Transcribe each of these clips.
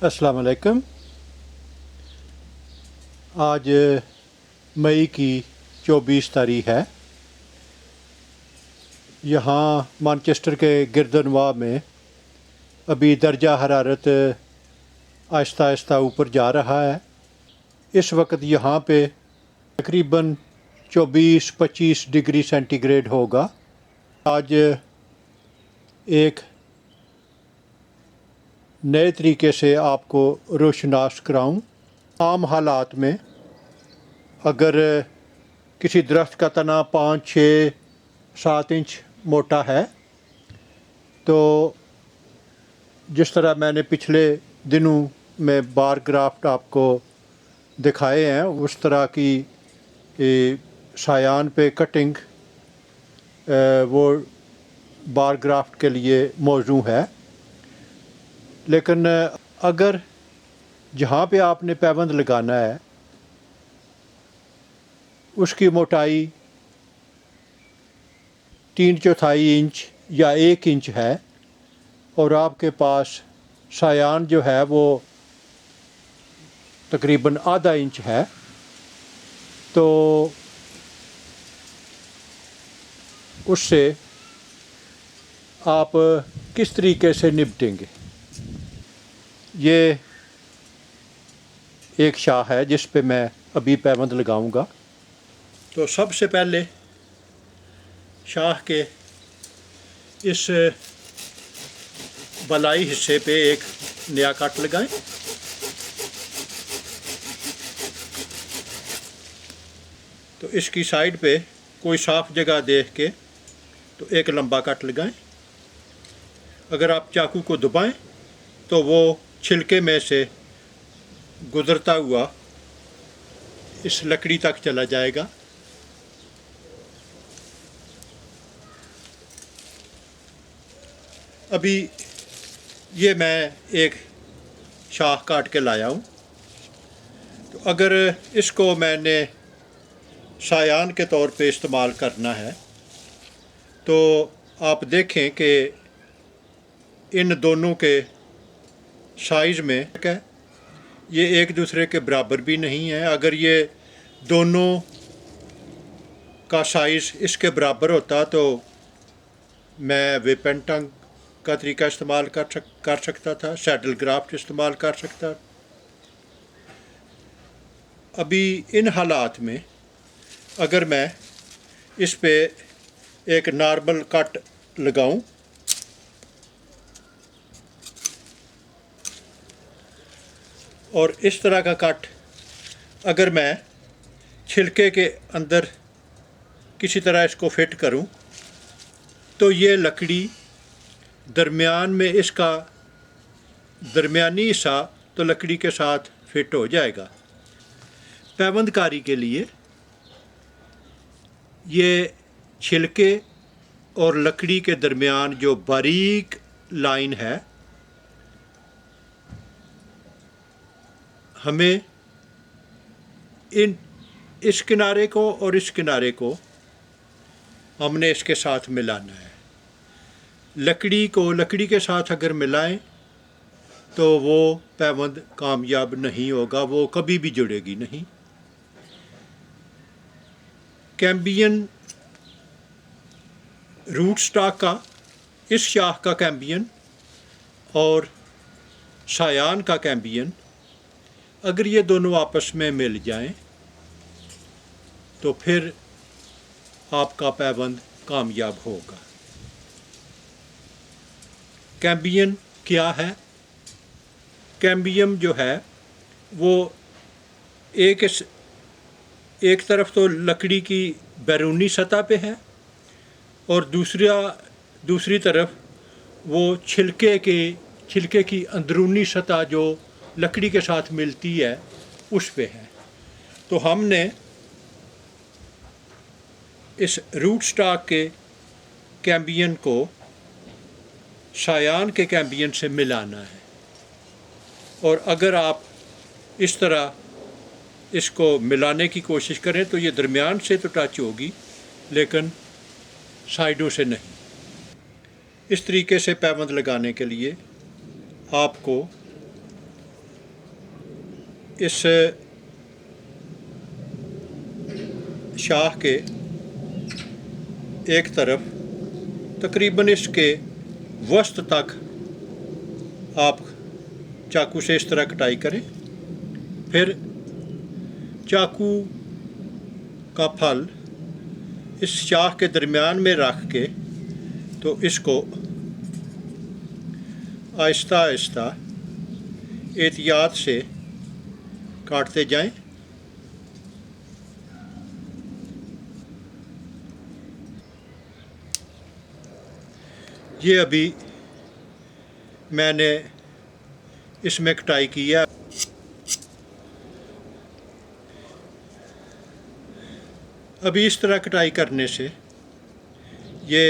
अस्सलाम वालेकुम। आज मई की 24 तारीख है। यहाँ मैनचेस्टर के गिरदनवाह में अभी दर्जा हरारत आहिस्ता आहिस्ता ऊपर जा रहा है। इस वक्त यहाँ पे तकरीबन 24-25 डिग्री सेंटीग्रेड होगा। आज एक नए तरीके से आपको रोशनास कराऊँ। आम हालात में अगर किसी दरख्त का तना 5, 6, 7 इंच मोटा है तो जिस तरह मैंने पिछले दिनों में बार ग्राफ्ट आपको दिखाए हैं उस तरह की सायान पे कटिंग वो बार ग्राफ्ट के लिए मौजू है। लेकिन अगर जहाँ पे आपने पैबंद लगाना है उसकी मोटाई 3/4 इंच या 1 इंच है और आपके पास सायान जो है वो तकरीबन आधा इंच है, तो उससे आप किस तरीके से निपटेंगे। ये एक शाह है जिस पे मैं अभी पैबंद लगाऊंगा। तो सबसे पहले शाह के इस बलाई हिस्से पे एक नया कट लगाएं। तो इसकी साइड पे कोई साफ जगह देख के तो एक लंबा कट लगाएं। अगर आप चाकू को दबाएं तो वो छिलके में से गुजरता हुआ इस लकड़ी तक चला जाएगा। अभी ये मैं एक शाह काट के लाया हूँ। तो अगर इसको मैंने सायान के तौर पे इस्तेमाल करना है तो आप देखें कि इन दोनों के साइज़ में ये एक दूसरे के बराबर भी नहीं है। अगर ये दोनों का साइज़ इसके बराबर होता तो मैं वेपेंटंग का तरीका इस्तेमाल कर सकता था, सैडल ग्राफ्ट इस्तेमाल कर सकता। अभी इन हालात में अगर मैं इस पे एक नॉर्मल कट लगाऊं और इस तरह का कट अगर मैं छिलके के अंदर किसी तरह इसको फिट करूं तो ये लकड़ी दरमियान में इसका दरमियानी हिस्सा तो लकड़ी के साथ फिट हो जाएगा। पैबंदकारी के लिए ये छिलके और लकड़ी के दरमियान जो बारीक लाइन है हमें इस किनारे को और इस किनारे को हमने इसके साथ मिलाना है। लकड़ी को लकड़ी के साथ अगर मिलाएं तो वो पैबंद कामयाब नहीं होगा, वो कभी भी जुड़ेगी नहीं। कैम्बियन रूट स्टॉक का, इस शाख का कैम्बियन और सायान का कैम्बियन अगर ये दोनों आपस में मिल जाएं तो फिर आपका पैबंद कामयाब होगा। कैम्बियन क्या है? कैम्बियम जो है वो एक तरफ तो लकड़ी की बैरूनी सतह पे है और दूसरी तरफ वो छिलके की अंदरूनी सतह जो लकड़ी के साथ मिलती है उस पे है। तो हमने इस रूट स्टॉक के कैम्बियन को सायान के कैम्बियन से मिलाना है और अगर आप इस तरह इसको मिलाने की कोशिश करें तो ये दरमियान से तो टच होगी लेकिन साइडों से नहीं। इस तरीके से पैबंद लगाने के लिए आपको इस शाह के एक तरफ तकरीबन इसके वस्त तक आप चाकू से इस तरह कटाई करें। फिर चाकू का फल इस शाह के दरमियान में रख के तो इसको आहिस्ता आहिस्ता एहतियात से काटते जाएं। ये अभी मैंने इसमें कटाई की है। अभी इस तरह कटाई करने से ये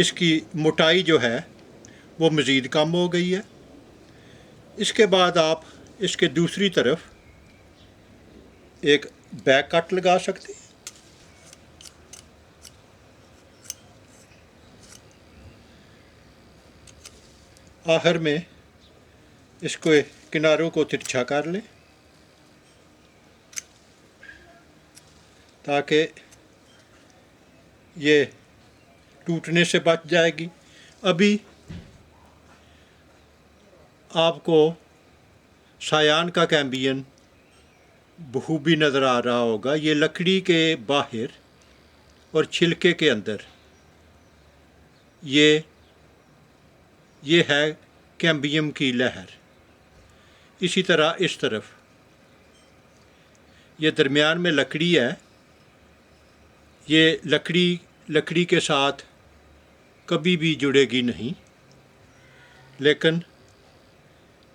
इसकी मोटाई जो है वो मज़ीद कम हो गई है। इसके बाद आप इसके दूसरी तरफ एक बैक कट लगा सकते हैं। आखिर में इसको किनारों को तिरछा कर लें ताकि ये टूटने से बच जाएगी। अभी आपको सायान का कैम्बियन बखूबी नज़र आ रहा होगा। ये लकड़ी के बाहर और छिलके के अंदर ये है कैम्बियम की लहर। इसी तरह इस तरफ ये दरमियान में लकड़ी है। ये लकड़ी के साथ कभी भी जुड़ेगी नहीं, लेकिन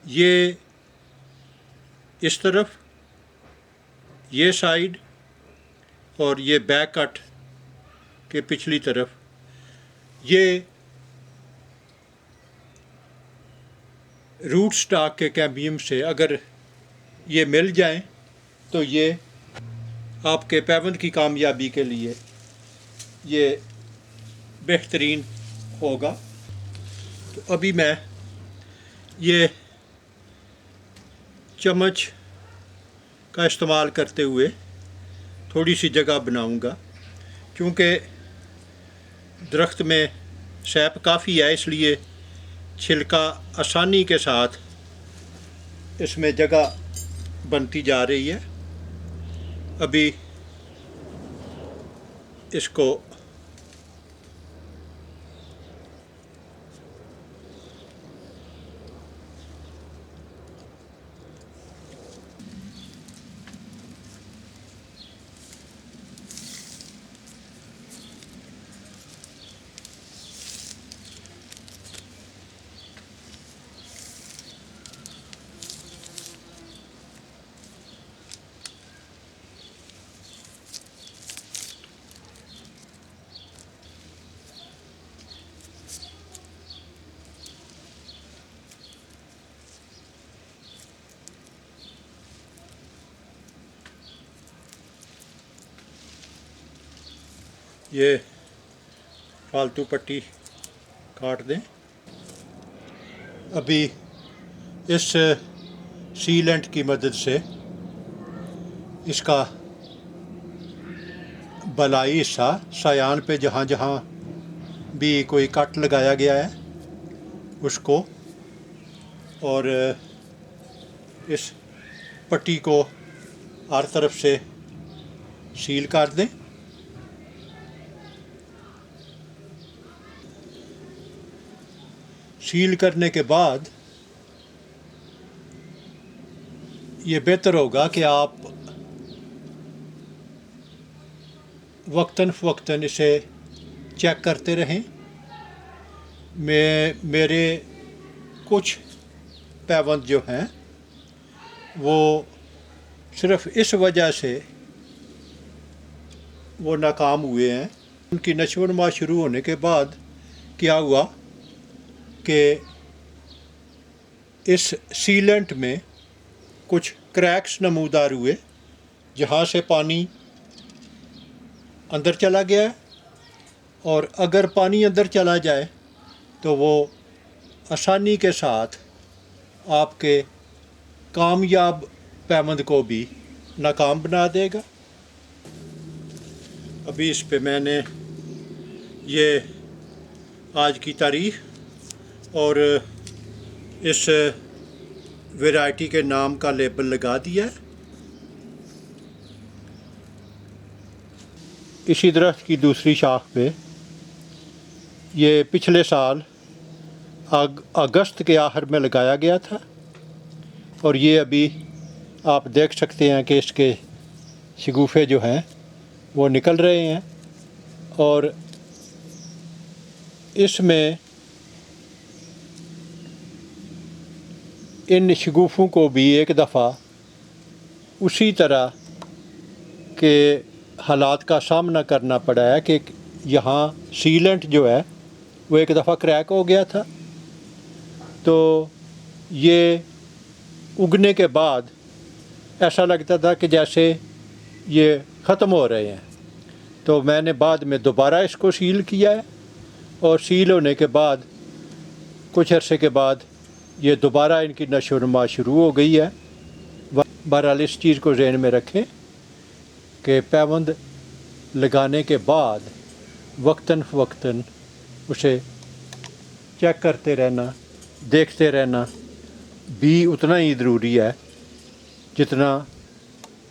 ये इस तरफ, ये साइड और ये बैक कट के पिछली तरफ ये रूट स्टॉक के कैम्बियम से अगर ये मिल जाएं तो ये आपके पैबंद की कामयाबी के लिए ये बेहतरीन होगा। तो अभी मैं ये चम्मच का इस्तेमाल करते हुए थोड़ी सी जगह बनाऊंगा, क्योंकि दरख्त में सैप काफ़ी है, इसलिए छिलका आसानी के साथ इसमें जगह बनती जा रही है। अभी इसको ये फालतू पट्टी काट दें। अभी इस सीलेंट की मदद से इसका बलाई हिस्सा सायान पे जहाँ जहाँ भी कोई कट लगाया गया है उसको, और इस पट्टी को हर तरफ से सील कर दें। सील करने के बाद ये बेहतर होगा कि आप वक्तन फ़वक्तन इसे चेक करते रहें। मेरे कुछ पैबंद जो हैं वो सिर्फ़ इस वजह से वो नाकाम हुए हैं। उनकी नशो नुमा शुरू होने के बाद क्या हुआ कि इस सीलेंट में कुछ क्रैक्स नमूदार हुए, जहाँ से पानी अंदर चला गया है, और अगर पानी अंदर चला जाए तो वो आसानी के साथ आपके कामयाब पैवंद को भी नाकाम बना देगा। अभी इस पे मैंने ये आज की तारीख और इस वैरायटी के नाम का लेबल लगा दिया है। इसी दरख्त की दूसरी शाख पे ये पिछले साल अगस्त के आखिर में लगाया गया था और ये अभी आप देख सकते हैं कि इसके शगुफ़े जो हैं वो निकल रहे हैं और इसमें इन शगुफ़ों को भी एक दफ़ा उसी तरह के हालात का सामना करना पड़ा है कि यहाँ सीलेंट जो है वो एक दफ़ा क्रैक हो गया था। तो ये उगने के बाद ऐसा लगता था कि जैसे ये ख़त्म हो रहे हैं। तो मैंने बाद में दोबारा इसको सील किया है और सील होने के बाद कुछ अरसे के बाद ये दोबारा इनकी नशो नुमा शुरू हो गई है। बहरहाल इस चीज़ को ज़हन में रखें कि पैवंद लगाने के बाद वक्तन फ़वक्तन उसे चेक करते रहना, देखते रहना भी उतना ही ज़रूरी है जितना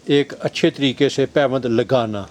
एक अच्छे तरीके से पैवंद लगाना।